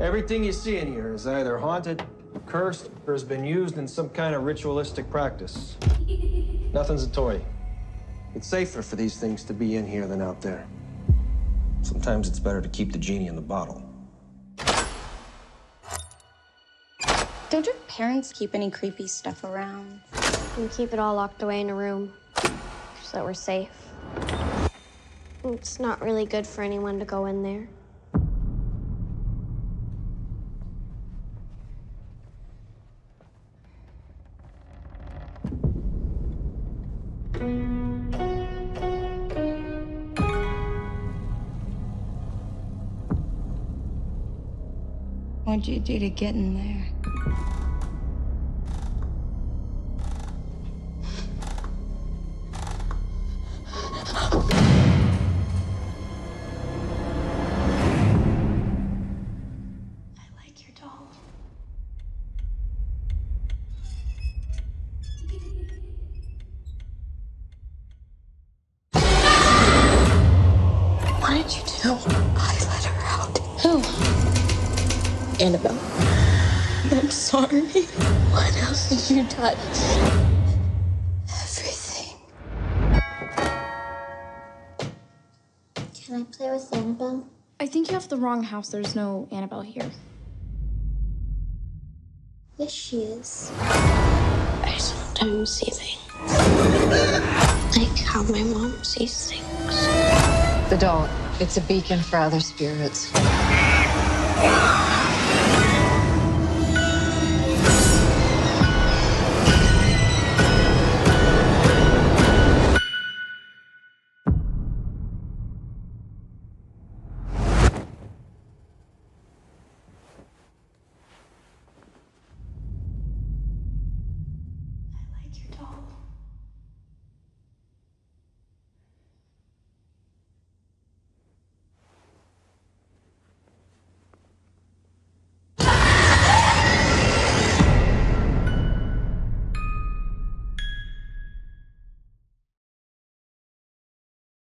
Everything you see in here is either haunted, cursed, or has been used in some kind of ritualistic practice. Nothing's a toy. It's safer for these things to be in here than out there. Sometimes it's better to keep the genie in the bottle. Don't your parents keep any creepy stuff around? We keep it all locked away in a room so that we're safe. It's not really good for anyone to go in there. What'd you do to get in there? What did you do? I let her out. Who? Anabel. I'm sorry. What else did you touch? Everything. Can I play with Anabel? I think you have the wrong house. There's no Anabel here. Yes, she is. I sometimes see things. Like how my mom sees things. The doll. It's a beacon for other spirits.